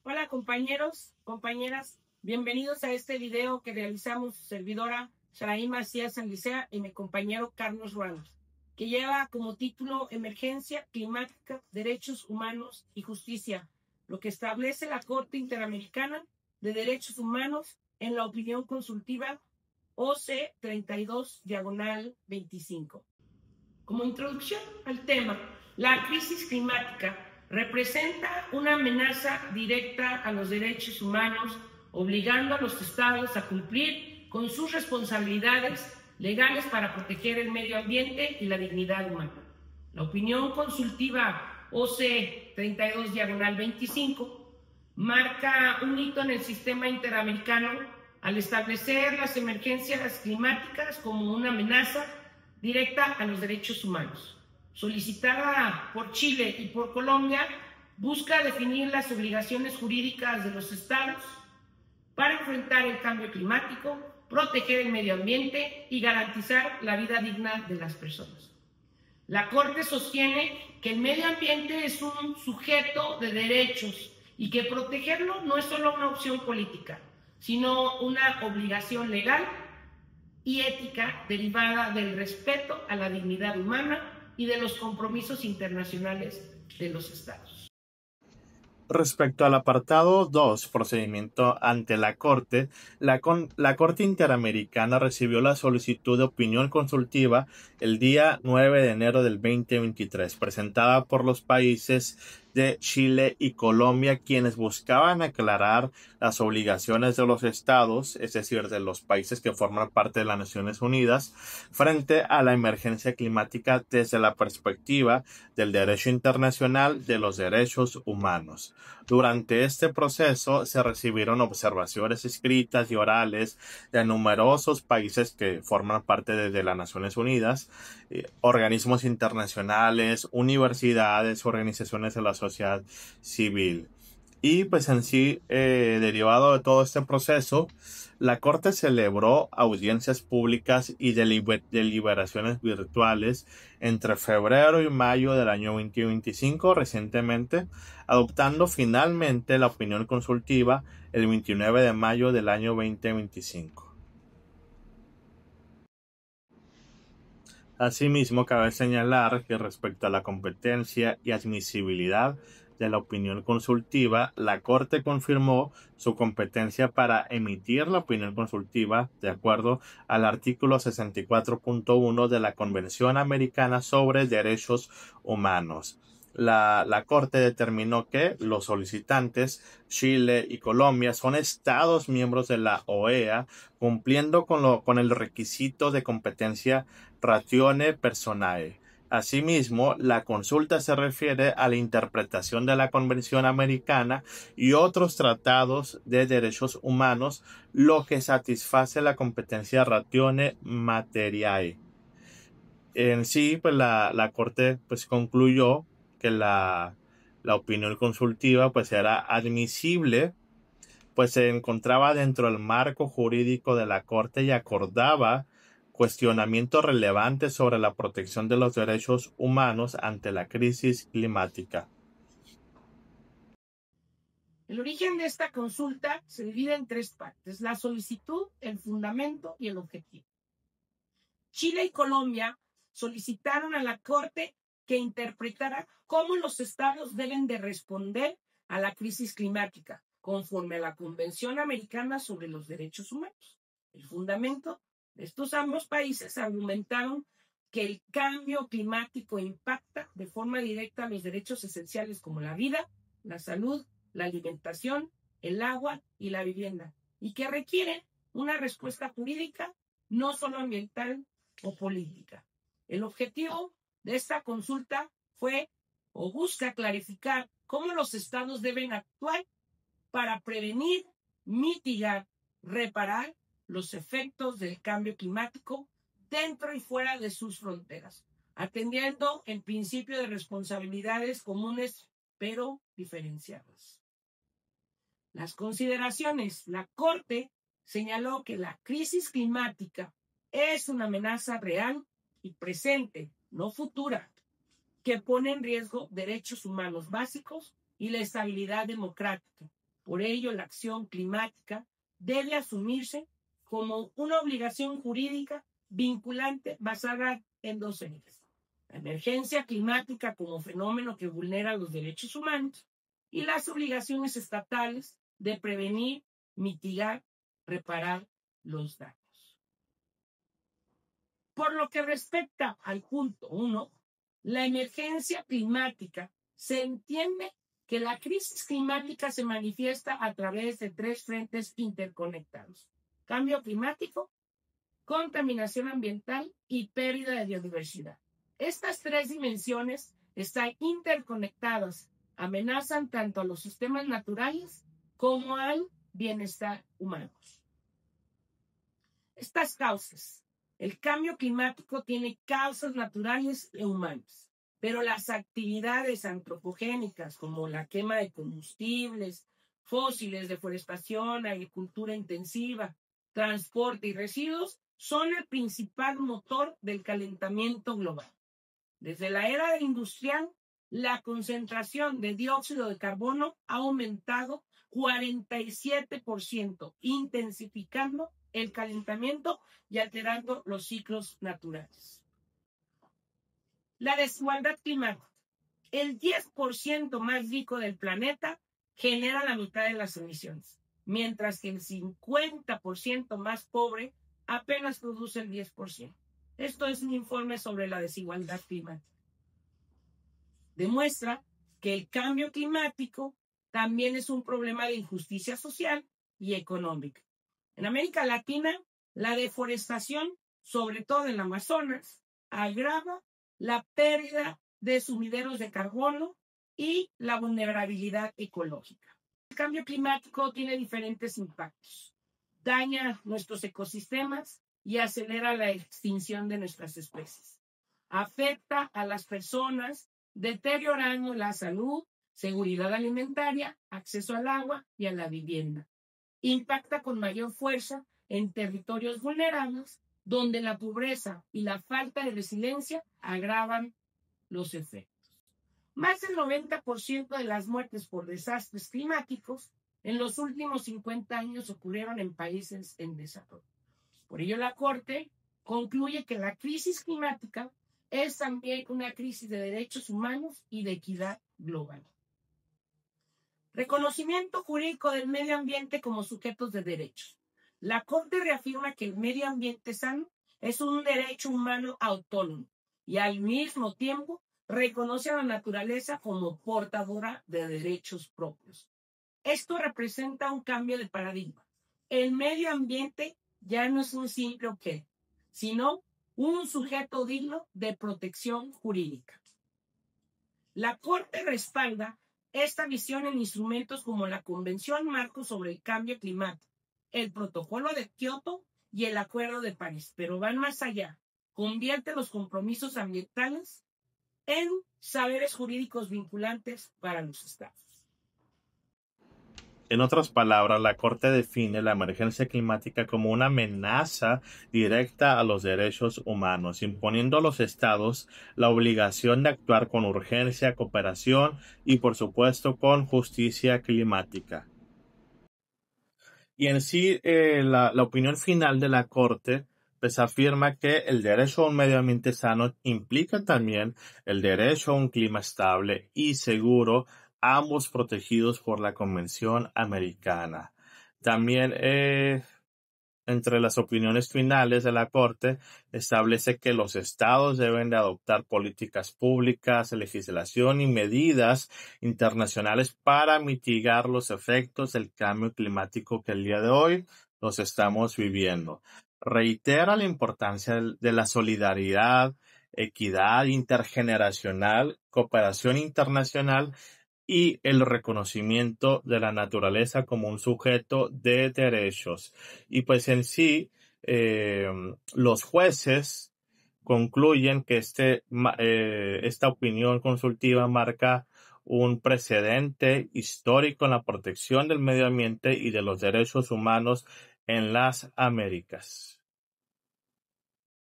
Hola compañeros, compañeras, bienvenidos a este video que realizamos su servidora Sharaí Macías Sanlicea y mi compañero Carlos Ruanos, que lleva como título Emergencia Climática, Derechos Humanos y Justicia, lo que establece la Corte Interamericana de Derechos Humanos en la opinión consultiva OC 32/25. Como introducción al tema, la crisis climática representa una amenaza directa a los derechos humanos, obligando a los estados a cumplir con sus responsabilidades legales para proteger el medio ambiente y la dignidad humana. La opinión consultiva OC 32/25 marca un hito en el sistema interamericano al establecer las emergencias climáticas como una amenaza directa a los derechos humanos. Solicitada por Chile y por Colombia, busca definir las obligaciones jurídicas de los estados para enfrentar el cambio climático, proteger el medio ambiente y garantizar la vida digna de las personas. La Corte sostiene que el medio ambiente es un sujeto de derechos y que protegerlo no es solo una opción política, sino una obligación legal y ética derivada del respeto a la dignidad humana y de los compromisos internacionales de los estados. Respecto al apartado 2, procedimiento ante la Corte, la Corte Interamericana recibió la solicitud de opinión consultiva el día 9 de enero del 2023, presentada por los países de Chile y Colombia, quienes buscaban aclarar las obligaciones de los estados, es decir, de los países que forman parte de las Naciones Unidas, frente a la emergencia climática desde la perspectiva del derecho internacional de los derechos humanos. Durante este proceso se recibieron observaciones escritas y orales de numerosos países que forman parte de las Naciones Unidas, organismos internacionales, universidades, organizaciones de la sociedad civil. Y pues en sí, derivado de todo este proceso, la Corte celebró audiencias públicas y deliberaciones virtuales entre febrero y mayo del año 2025 recientemente, adoptando finalmente la opinión consultiva el 29 de mayo del año 2025. Asimismo, cabe señalar que respecto a la competencia y admisibilidad de la opinión consultiva, la Corte confirmó su competencia para emitir la opinión consultiva de acuerdo al artículo 64.1 de la Convención Americana sobre Derechos Humanos. La Corte determinó que los solicitantes, Chile y Colombia, son estados miembros de la OEA, cumpliendo con el requisito de competencia ratione personae. Asimismo, la consulta se refiere a la interpretación de la Convención Americana y otros tratados de derechos humanos, lo que satisface la competencia ratione materiae. En sí, pues la Corte pues concluyó que la opinión consultiva pues era admisible, pues se encontraba dentro del marco jurídico de la Corte y acordaba cuestionamientos relevantes sobre la protección de los derechos humanos ante la crisis climática. El origen de esta consulta se divide en tres partes: la solicitud, el fundamento y el objetivo. Chile y Colombia solicitaron a la Corte que interpretara cómo los estados deben de responder a la crisis climática, conforme a la Convención Americana sobre los Derechos Humanos. El fundamento de estos ambos países argumentaron que el cambio climático impacta de forma directa los derechos esenciales como la vida, la salud, la alimentación, el agua y la vivienda, y que requieren una respuesta jurídica, no solo ambiental o política. El objetivo de esta consulta fue o busca clarificar cómo los estados deben actuar para prevenir, mitigar, reparar los efectos del cambio climático dentro y fuera de sus fronteras, atendiendo el principio de responsabilidades comunes pero diferenciadas. Las consideraciones. La Corte señaló que la crisis climática es una amenaza real y presente, no futura, que pone en riesgo derechos humanos básicos y la estabilidad democrática, Por ello, la acción climática debe asumirse como una obligación jurídica vinculante basada en dos ejes: la emergencia climática como fenómeno que vulnera los derechos humanos y las obligaciones estatales de prevenir, mitigar, reparar los daños. Por lo que respecta al punto 1, la emergencia climática, se entiende que la crisis climática se manifiesta a través de tres frentes interconectados: cambio climático, contaminación ambiental y pérdida de biodiversidad. Estas tres dimensiones están interconectadas, amenazan tanto a los sistemas naturales como al bienestar humano. Estas causas. El cambio climático tiene causas naturales e humanas, pero las actividades antropogénicas como la quema de combustibles fósiles, deforestación, agricultura intensiva, transporte y residuos son el principal motor del calentamiento global. Desde la era industrial, la concentración de dióxido de carbono ha aumentado 47%, intensificando el calentamiento y alterando los ciclos naturales. La desigualdad climática. El 10% más rico del planeta genera la mitad de las emisiones, mientras que el 50% más pobre apenas produce el 10%. Esto es un informe sobre la desigualdad climática. Demuestra que el cambio climático también es un problema de injusticia social y económica. En América Latina, la deforestación, sobre todo en el Amazonas, agrava la pérdida de sumideros de carbono y la vulnerabilidad ecológica. El cambio climático tiene diferentes impactos. Daña nuestros ecosistemas y acelera la extinción de nuestras especies. Afecta a las personas, deteriorando la salud, seguridad alimentaria, acceso al agua y a la vivienda. Impacta con mayor fuerza en territorios vulnerables, donde la pobreza y la falta de resiliencia agravan los efectos. Más del 90% de las muertes por desastres climáticos en los últimos 50 años ocurrieron en países en desarrollo. Por ello, la Corte concluye que la crisis climática es también una crisis de derechos humanos y de equidad global. Reconocimiento jurídico del medio ambiente como sujetos de derechos. La Corte reafirma que el medio ambiente sano es un derecho humano autónomo y al mismo tiempo reconoce a la naturaleza como portadora de derechos propios. Esto representa un cambio de paradigma. El medio ambiente ya no es un simple objeto, sino un sujeto digno de protección jurídica. La Corte respalda esta visión en instrumentos como la Convención Marco sobre el Cambio Climático, el Protocolo de Kioto y el Acuerdo de París, pero van más allá. Convierte los compromisos ambientales en saberes jurídicos vinculantes para los estados. En otras palabras, la Corte define la emergencia climática como una amenaza directa a los derechos humanos, imponiendo a los estados la obligación de actuar con urgencia, cooperación y, por supuesto, con justicia climática. Y en sí, la opinión final de la Corte pues afirma que el derecho a un medio ambiente sano implica también el derecho a un clima estable y seguro, ambos protegidos por la Convención Americana. También entre las opiniones finales de la Corte establece que los estados deben de adoptar políticas públicas, legislación y medidas internacionales para mitigar los efectos del cambio climático que el día de hoy los estamos viviendo. Reitera la importancia de la solidaridad, equidad intergeneracional, cooperación internacional y el reconocimiento de la naturaleza como un sujeto de derechos. Y pues en sí, los jueces concluyen que esta opinión consultiva marca un precedente histórico en la protección del medio ambiente y de los derechos humanos en las Américas.